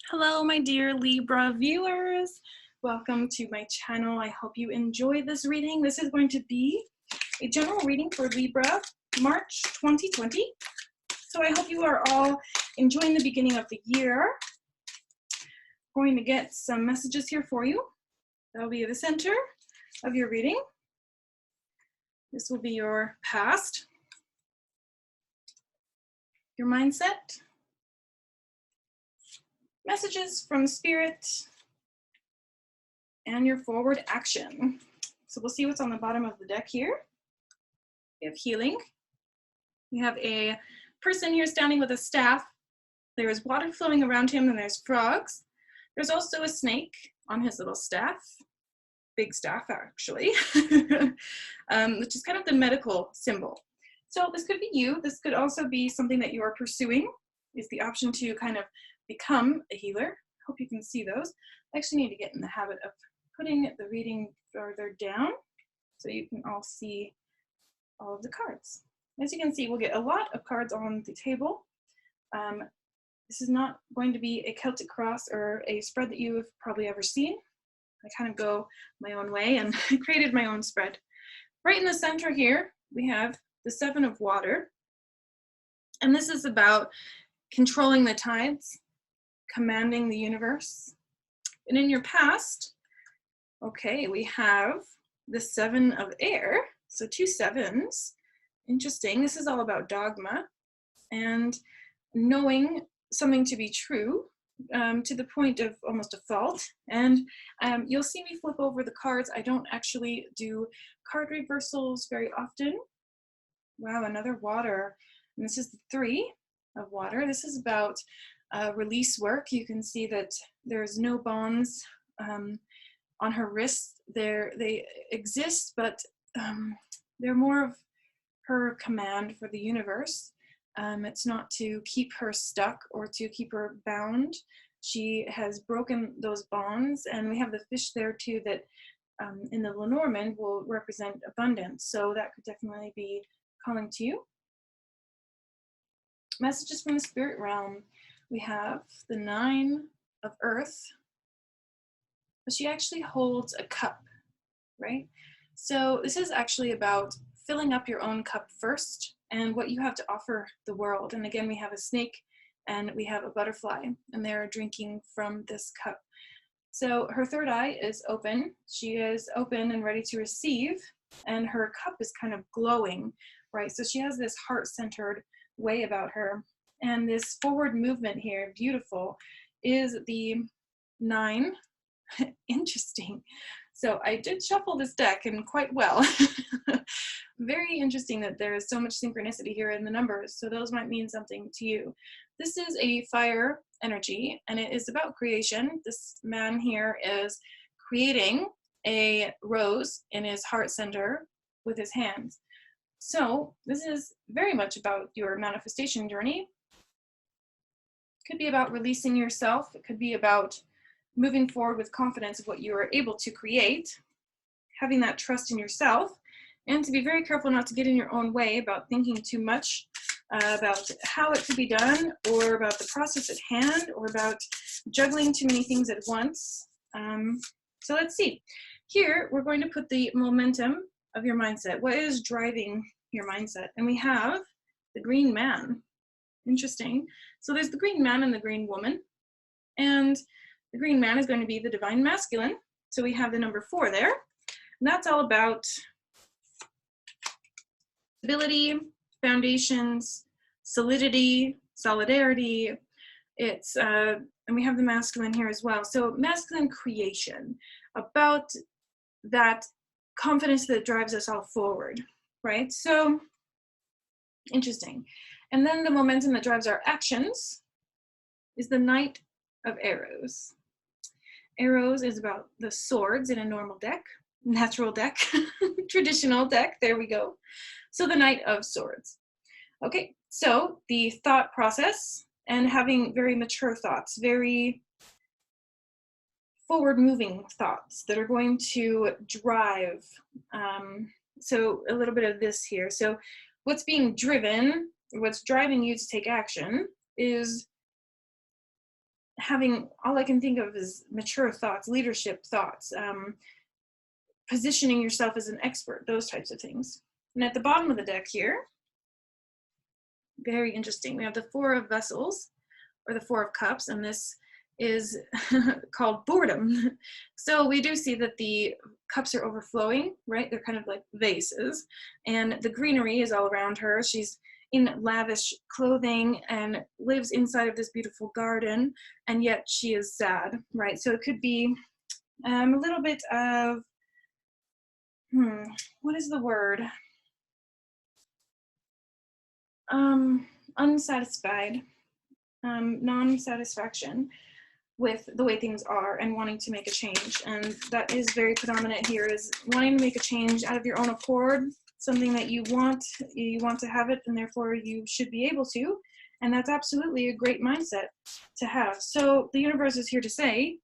Hello, my dear Libra viewers. Welcome to my channel. I hope you enjoy this reading. This is going to be a general reading for Libra, March 2020. So I hope you are all enjoying the beginning of the year. I'm going to get some messages here for you. That'll be the center of your reading. This will be your past, your mindset, messages from Spirit, and your forward action. So we'll see what's on the bottom of the deck here. We have healing. We have a person here standing with a staff. There is water flowing around him and there's frogs. There's also a snake on his little staff, big staff actually, which is kind of the medical symbol. So this could be you. This could also be something that you are pursuing, is the option to kind of become a healer. Hope you can see those. I actually need to get in the habit of putting the reading further down so you can all see all of the cards. As you can see, we'll get a lot of cards on the table. This is not going to be a Celtic cross or a spread that you've probably ever seen. I kind of go my own way and created my own spread. Right in the center here, we have the Seven of Water. And this is about controlling the tides, commanding the universe. And in your past, okay, we have the Seven of Air. So two sevens. Interesting. This is all about dogma and knowing something to be true to the point of almost a fault. And you'll see me flip over the cards. I don't actually do card reversals very often. Wow, another water. And this is the Three of Water. This is about release work. You can see that there's no bonds on her wrists. They exist, but they're more of her command for the universe. It's not to keep her stuck or to keep her bound. She has broken those bonds, and we have the fish there too that in the Lenormand will represent abundance. So that could definitely be calling to you. Messages from the spirit realm. We have the Nine of Earth, but she actually holds a cup, right? So this is actually about filling up your own cup first and what you have to offer the world. And again, we have a snake and we have a butterfly, and they're drinking from this cup. So her third eye is open. She is open and ready to receive, and her cup is kind of glowing, right? So she has this heart-centered way about her. And this forward movement here, beautiful, is the Nine. Interesting. So I did shuffle this deck and quite well. Very interesting that there is so much synchronicity here in the numbers. So those might mean something to you. This is a fire energy, and it is about creation. This man here is creating a rose in his heart center with his hands. So this is very much about your manifestation journey. It could be about releasing yourself. It could be about moving forward with confidence of what you are able to create, having that trust in yourself, and to be very careful not to get in your own way about thinking too much about how it could be done, or about the process at hand, or about juggling too many things at once. So let's see. Here, we're going to put the momentum of your mindset. What is driving your mindset? And we have the Green Man. Interesting. So there's the Green Man and the Green Woman. And the Green Man is going to be the divine masculine. So we have the number 4 there. And that's all about stability, foundations, solidity, solidarity. It's and we have the masculine here as well. So masculine creation, about that confidence that drives us all forward, right? So interesting. And then the momentum that drives our actions is the Knight of Arrows. Arrows is about the swords in a normal deck, natural deck, traditional deck, there we go. So the Knight of Swords. Okay, so the thought process and having very mature thoughts, very forward-moving thoughts that are going to drive. So a little bit of this here. So what's being driven, what's driving you to take action is having, all I can think of is mature thoughts, leadership thoughts, positioning yourself as an expert, those types of things. And at the bottom of the deck here, very interesting, we have the Four of Vessels, or the Four of Cups, and this is called boredom. So we do see that the cups are overflowing, right? They're kind of like vases, and the greenery is all around her. She's in lavish clothing and lives inside of this beautiful garden, and yet she is sad, right? So it could be a little bit of, what is the word? Unsatisfied, non-satisfaction with the way things are and wanting to make a change. And that is very predominant here, is wanting to make a change out of your own accord, something that you want to have it, and therefore you should be able to. And that's absolutely a great mindset to have. So the universe is here to say,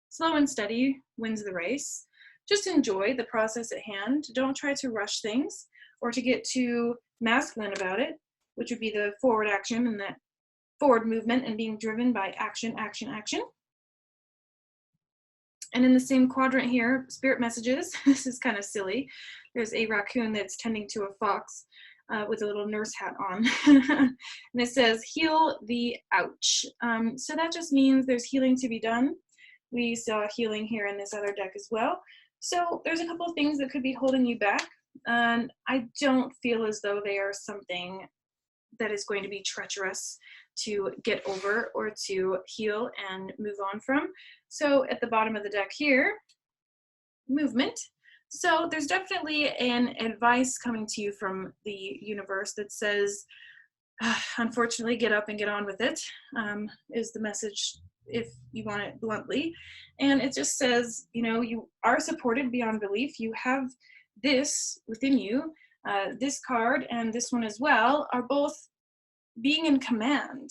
slow and steady wins the race. Just enjoy the process at hand. Don't try to rush things or to get too masculine about it, which would be the forward action and that forward movement and being driven by action, action, action. And in the same quadrant here, spirit messages. This is kind of silly. There's a raccoon that's tending to a fox with a little nurse hat on. And it says, heal the ouch. So that just means there's healing to be done. We saw healing here in this other deck as well. So there's a couple of things that could be holding you back. And I don't feel as though they are something that is going to be treacherous to get over or to heal and move on from. So at the bottom of the deck here, movement. So there's definitely an advice coming to you from the universe that says, unfortunately, get up and get on with it, is the message if you want it bluntly. And it just says, you know, you are supported beyond belief. You have this within you. This card and this one as well are both being in command,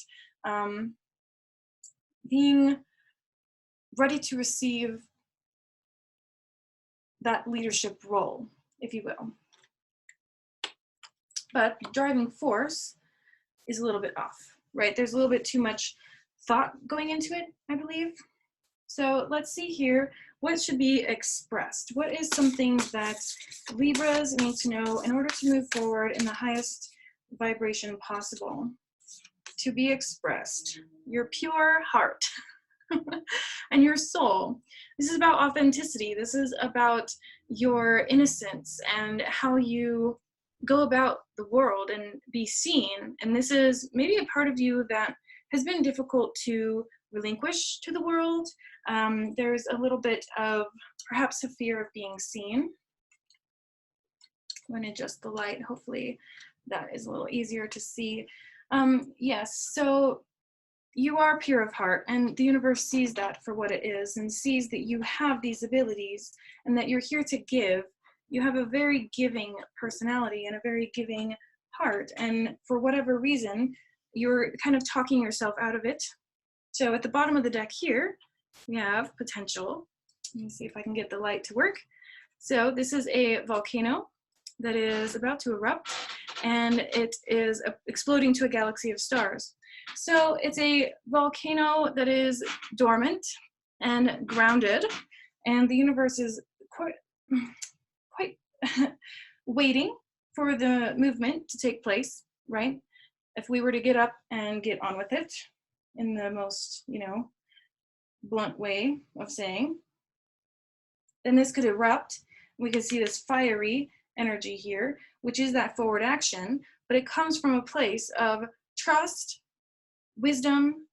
being ready to receive that leadership role, if you will. But driving force is a little bit off, right? There's a little bit too much thought going into it, I believe. So let's see here, what should be expressed? What is something that Libras need to know in order to move forward in the highest vibration possible? To be expressed, your pure heart and your soul. This is about authenticity. This is about your innocence and how you go about the world and be seen. And this is maybe a part of you that has been difficult to relinquish to the world. There's a little bit of perhaps a fear of being seen. I'm going to adjust the light. Hopefully that is a little easier to see. Yes, so you are pure of heart, and the universe sees that for what it is and sees that you have these abilities and that you're here to give. You have a very giving personality and a very giving heart, and for whatever reason, you're kind of talking yourself out of it. So at the bottom of the deck here, we have potential. Let me see if I can get the light to work. So this is a volcano that is about to erupt, and it is exploding to a galaxy of stars. So it's a volcano that is dormant and grounded, and the universe is quite waiting for the movement to take place, right? If we were to get up and get on with it in the most, blunt way of saying, then this could erupt. We could see this fiery energy here, which is that forward action, but it comes from a place of trust, wisdom.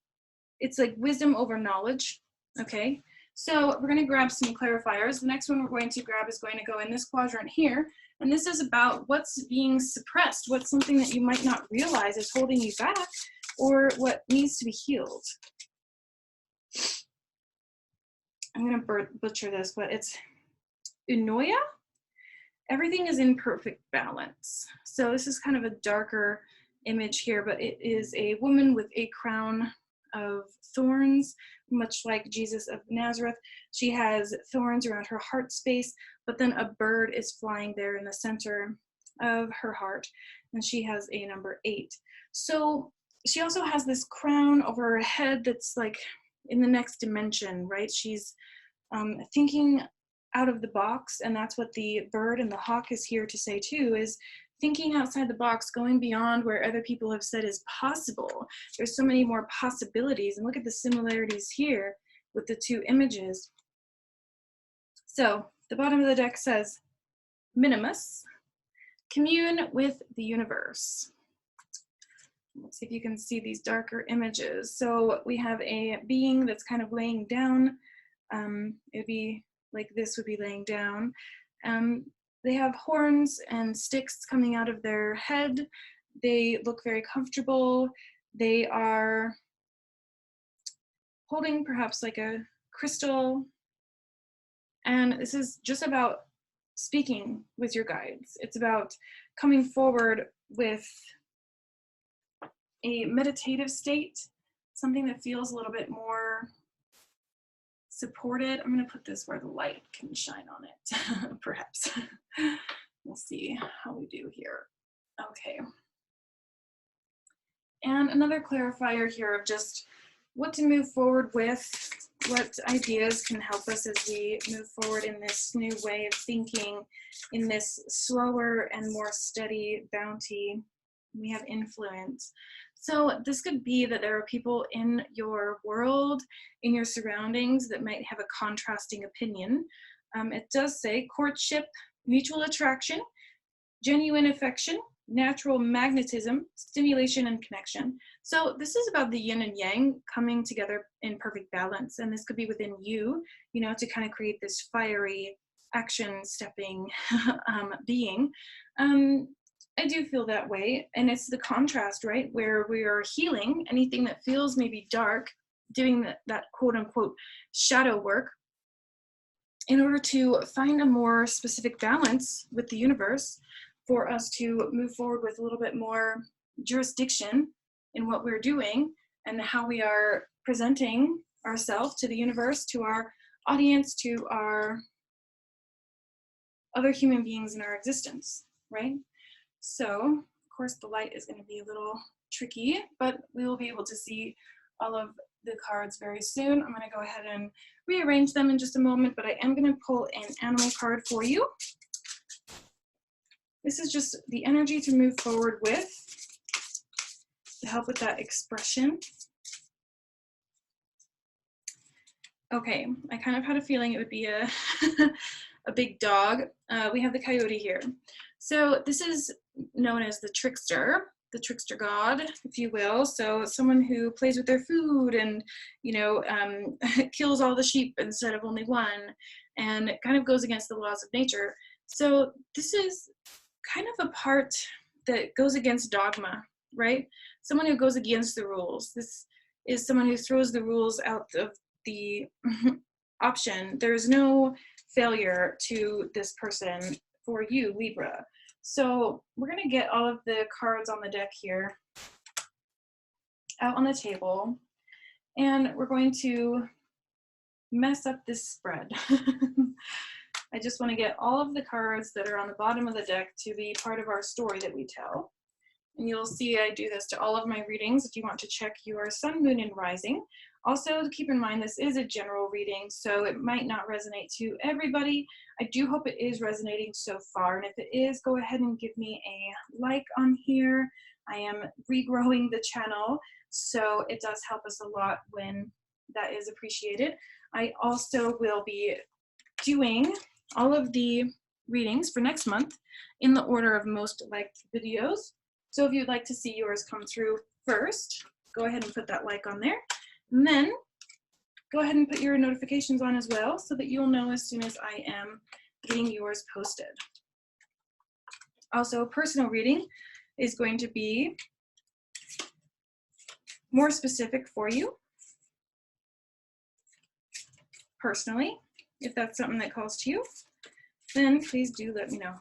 It's like wisdom over knowledge, okay? So we're going to grab some clarifiers. The next one we're going to grab is going to go in this quadrant here, and this is about what's being suppressed, what's something that you might not realize is holding you back, or what needs to be healed. I'm going to butcher this, but it's Unoya. Everything is in perfect balance. So this is kind of a darker image here, but it is a woman with a crown of thorns, much like Jesus of Nazareth. She has thorns around her heart space, but then a bird is flying there in the center of her heart, and she has a number 8. So she also has this crown over her head that's like in the next dimension, right? She's thinking out of the box, and that's what the bird and the hawk is here to say too, is thinking outside the box, going beyond where other people have said is possible. There's so many more possibilities, and look at the similarities here with the two images. So the bottom of the deck says, Minimus, commune with the universe. Let's see if you can see these darker images. So we have a being that's kind of laying down. It'd be like this would be laying down. They have horns and sticks coming out of their head. They look very comfortable. They are holding perhaps like a crystal. And this is just about speaking with your guides. It's about coming forward with a meditative state, something that feels a little bit more supported. I'm going to put this where the light can shine on it, perhaps. We'll see how we do here. Okay. And another clarifier here of just what to move forward with, what ideas can help us as we move forward in this new way of thinking, in this slower and more steady bounty. We have influence. So this could be that there are people in your world, in your surroundings, that might have a contrasting opinion. It does say courtship, mutual attraction, genuine affection, natural magnetism, stimulation, and connection. So this is about the yin and yang coming together in perfect balance. And this could be within you, you know, to kind of create this fiery, action-stepping being. I do feel that way, and it's the contrast, right, where we are healing anything that feels maybe dark, doing that quote-unquote shadow work in order to find a more specific balance with the universe for us to move forward with a little bit more jurisdiction in what we're doing and how we are presenting ourselves to the universe, to our audience, to our other human beings in our existence, right? So, of course, the light is going to be a little tricky, but we will be able to see all of the cards very soon. I'm going to go ahead and rearrange them in just a moment, but I am going to pull an animal card for you. This is just the energy to move forward with, to help with that expression. Okay, I kind of had a feeling it would be a, a big dog. We have the coyote here. So this is known as the trickster god, if you will. So someone who plays with their food and, you know, kills all the sheep instead of only one, and it kind of goes against the laws of nature. So this is kind of a part that goes against dogma, right? Someone who goes against the rules. This is someone who throws the rules out of the option. There's no failure to this person for you, Libra. So we're going to get all of the cards on the deck here out on the table, and we're going to mess up this spread. I just want to get all of the cards that are on the bottom of the deck to be part of our story that we tell. And you'll see I do this to all of my readings if you want to check your sun, moon, and rising. Also, keep in mind this is a general reading, so it might not resonate to everybody. I do hope it is resonating so far, and if it is, go ahead and give me a like on here. I am regrowing the channel, so it does help us a lot when that is appreciated. I also will be doing all of the readings for next month in the order of most liked videos. So if you'd like to see yours come through first, go ahead and put that like on there. And then go ahead and put your notifications on as well so that you'll know as soon as I am getting yours posted. Also, personal reading is going to be more specific for you personally. If that's something that calls to you, then please do let me know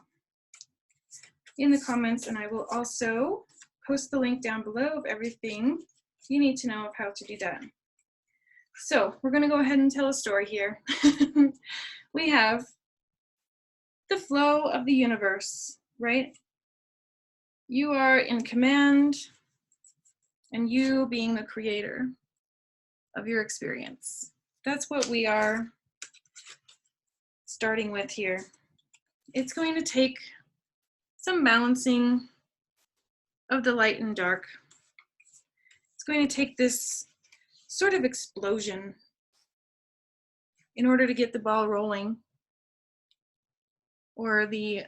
in the comments, and I will also post the link down below of everything you need to know of how to do that. So we're going to go ahead and tell a story here. We have the flow of the universe, right? You are in command, and you being the creator. of your experience. That's what we are starting with here. It's going to take some balancing of the light and dark. It's going to take this sort of explosion in order to get the ball rolling, or the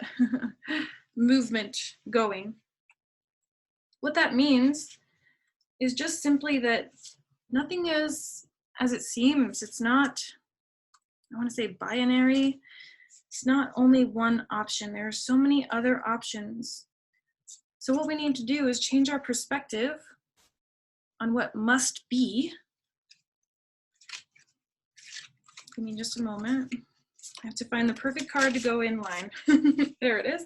movement going. What that means is just simply that nothing is as it seems. It's not, I want to say, binary. It's not only one option. There are so many other options. So what we need to do is change our perspective on what must be. Give me just a moment. I have to find the perfect card to go in line. There it is.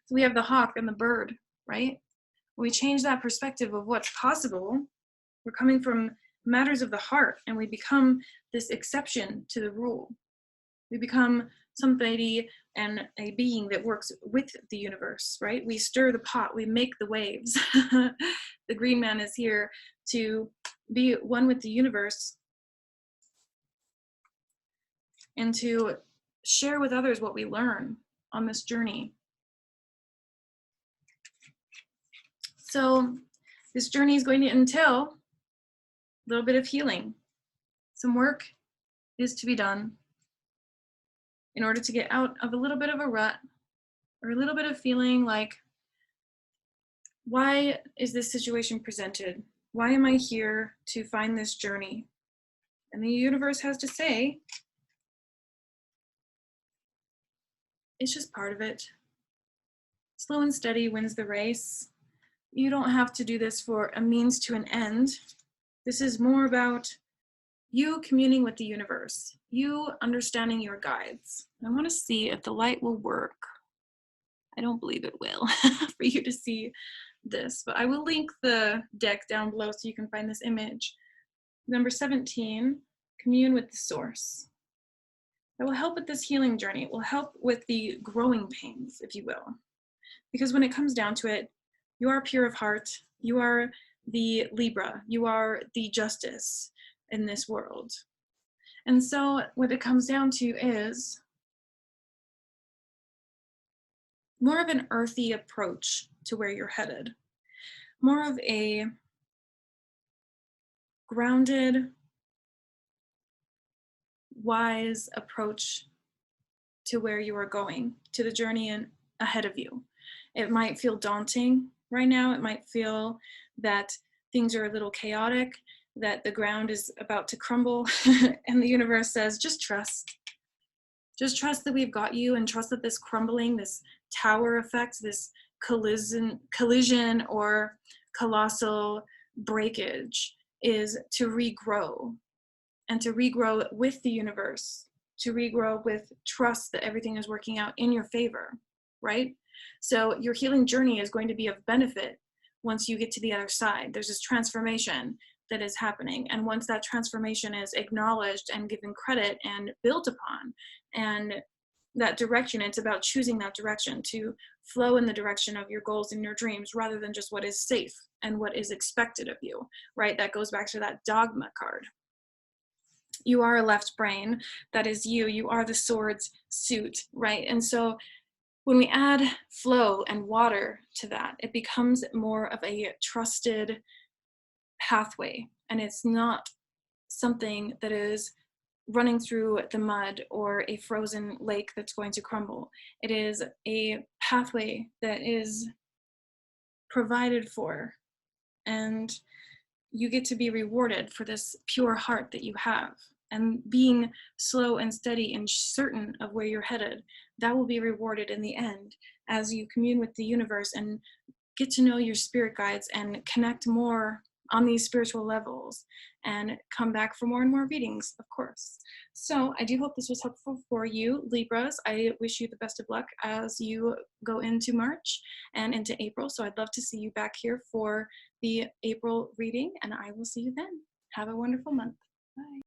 So we have the hawk and the bird, right? When we change that perspective of what's possible, we're coming from matters of the heart, and we become this exception to the rule. We become somebody and a being that works with the universe, right? We stir the pot, we make the waves. The green man is here to be one with the universe and to share with others what we learn on this journey. So this journey is going to entail a little bit of healing. Some work is to be done in order to get out of a little bit of a rut, or a little bit of feeling like, why is this situation presented? Why am I here to find this journey? And the universe has to say, it's just part of it. Slow and steady wins the race. You don't have to do this for a means to an end. This is more about you communing with the universe, you understanding your guides. I want to see if the light will work. I don't believe it will for you to see this, but I will link the deck down below so you can find this image. Number 17, commune with the source. That will help with this healing journey. It will help with the growing pains, if you will. Because when it comes down to it, you are pure of heart. You are the Libra. You are the justice in this world. And so what it comes down to is more of an earthy approach to where you're headed. More of a grounded, wise approach to where you are going, to the journey ahead of you. It might feel daunting right now. It might feel that things are a little chaotic, that the ground is about to crumble, and the universe says, just trust. Just trust that we've got you, and trust that this crumbling, this tower effect, this collision or colossal breakage is to regrow, and to regrow with the universe, to regrow with trust that everything is working out in your favor, right? So your healing journey is going to be of benefit once you get to the other side. There's this transformation that is happening. And once that transformation is acknowledged and given credit and built upon, and that direction, it's about choosing that direction to flow in the direction of your goals and your dreams, rather than just what is safe and what is expected of you, right? That goes back to that dogma card. You are a left brain. That is you. You are the swords suit, right? And so when we add flow and water to that, it becomes more of a trusted pathway. And it's not something that is running through the mud or a frozen lake that's going to crumble. It is a pathway that is provided for, and you get to be rewarded for this pure heart that you have. And being slow and steady and certain of where you're headed, that will be rewarded in the end as you commune with the universe and get to know your spirit guides and connect more on these spiritual levels, and come back for more and more readings, of course. So I do hope this was helpful for you, Libras. I wish you the best of luck as you go into March and into April. So I'd love to see you back here for the April reading, and I will see you then. Have a wonderful month. Bye.